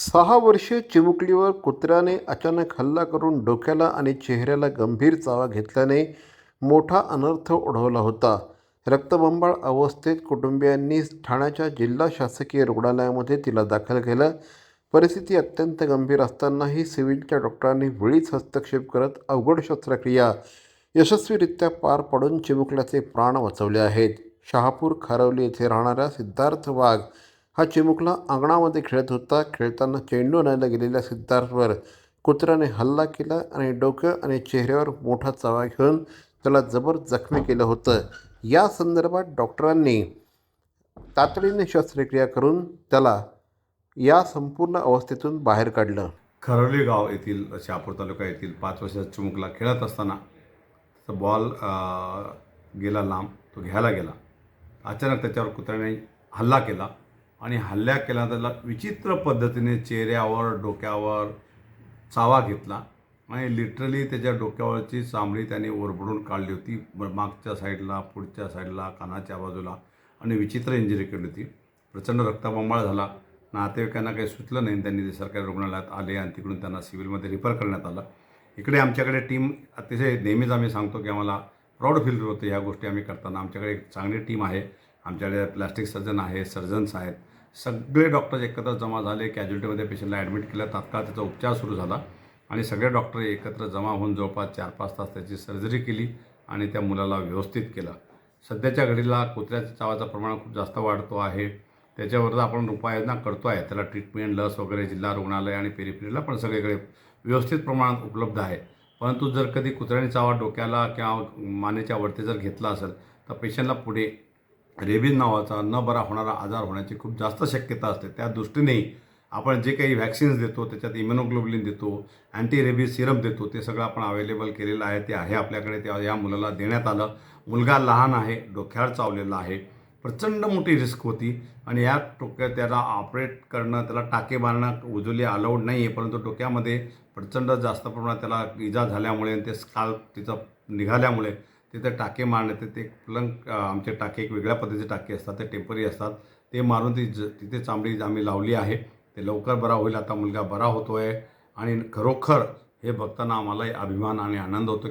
6 वर्षीय चिमुकलीवर कुत्र्याने अचानक हल्ला करून डोक्याला आणि चेहऱ्याला गंभीर चावा घेतल्याने मोठा अनर्थ ओढवला होता. रक्तबंबाळ अवस्थेत कुटुंबियांनी ठाण्याच्या जिल्हा शासकीय रुग्णालयामध्ये तिला दाखल केलं. परिस्थिती अत्यंत गंभीर असतानाही सिव्हिलच्या डॉक्टरांनी वेळीच हस्तक्षेप करत अवघड शस्त्रक्रिया यशस्वीरित्या पार पाडून चिमुकल्याचे प्राण वाचवले आहेत. शहापूर खारवली येथे राहणारा सिद्धार्थ वाघ हा चिमुकला अंगणामध्ये खेळत होता. खेळताना चेंडू आणायला गेलेल्या सिद्धार्थवर कुत्र्याने हल्ला केला आणि डोकं आणि चेहऱ्यावर मोठा चावा घेऊन त्याला जबर जखमी केलं होतं. या संदर्भात डॉक्टरांनी तातडीने शस्त्रक्रिया करून त्याला या संपूर्ण अवस्थेतून बाहेर काढलं. खरवली गाव येथील शहापूर तालुका येथील 5 वर्षाचा चिमुकला खेळत असताना त्याचा बॉल गेला लांब, तो घ्यायला गेला. अचानक त्याच्यावर कुत्र्याने हल्ला केला आणि हल्ला केला त्याला विचित्र पद्धतीने चेहऱ्यावर डोक्यावर चावा घेतला आणि लिटरली त्याच्या डोक्यावरची चामडी त्याने ओरबडून काढली होती. मागच्या साईडला, पुढच्या साईडला, कानाच्या बाजूला आणि विचित्र इंजुरी केली होती. प्रचंड रक्तबंबाळ झाला. नातेवाईकांना काही सुचलं नाही. त्यांनी ते सरकारी रुग्णालयात आले आणि तिकडून त्यांना सिव्हिलमध्ये रिफर करण्यात आलं. इकडे आमच्याकडे टीम अतिशय नेहमीच आम्ही सांगतो की आम्हाला प्राऊड फील होतं ह्या गोष्टी आम्ही करताना. आमच्याकडे एक चांगली टीम आहे. आमच्याकडे प्लास्टिक सर्जन आहे, सर्जन्स आहेत. सगळे डॉक्टर्स एकत्र जमा झाले. कॅज्युलिटीमध्ये पेशंटला ॲडमिट केलं. तात्काळ त्याचा उपचार सुरू झाला आणि सगळे डॉक्टर एकत्र जमा होऊन जवळपास 4-5 तास त्याची सर्जरी केली आणि त्या मुलाला व्यवस्थित केलं. सध्याच्या घडीला कुत्र्याच्या चावाचं प्रमाण खूप जास्त वाढतो आहे. त्याच्यावर आपण उपाययोजना करतो आहे. त्याला ट्रीटमेंट, लस वगैरे जिल्हा रुग्णालय आणि पेरिफेरीला पण सगळीकडे व्यवस्थित प्रमाणात उपलब्ध आहे. परंतु जर कधी कुत्र्याने चावा डोक्याला किंवा मानेच्या वरती जर घेतला असेल तर पेशंटला पुढे रेबीज नावाचा न बरा होणारा आजार होण्याची खूप जास्त शक्यता असते. त्या दृष्टीने आपण जे काही व्हॅक्सिन्स देतो, त्याच्यात इम्युनोग्लोबुलिन देतो, अँटी रेबीज सिरम देतो, ते सगळं आपण अवेलेबल केलेलं आहे. ते आहे आपल्याकडे. ते या मुलाला देण्यात आलं. मुलगा लहान आहे, डोक्यावर चावलेला आहे. प्रचंड मोठी रिस्क होती आणि या त्याला ऑपरेट करणं, त्याला टाके मारणं उजवली अलाउड नाही आहे. परंतु डोक्यामध्ये प्रचंड जास्त प्रमाणात त्याला इजा झाल्यामुळे ते स्काल्प तिचं निघाल्यामुळे तिथे टाके मारणे, ते प्लंक आमचे टाके एक वेगळ्या पद्धतीचे टाके असतात. ते टेम्पररी असतात. ते मारून तिथे चांबडी आम्ही लावली आहे. ते लवकर बरा होईल. आता मुलगा बरा होतो आहे आणि खरोखर हे बघताना आम्हालाही अभिमान आणि आनंद होतो.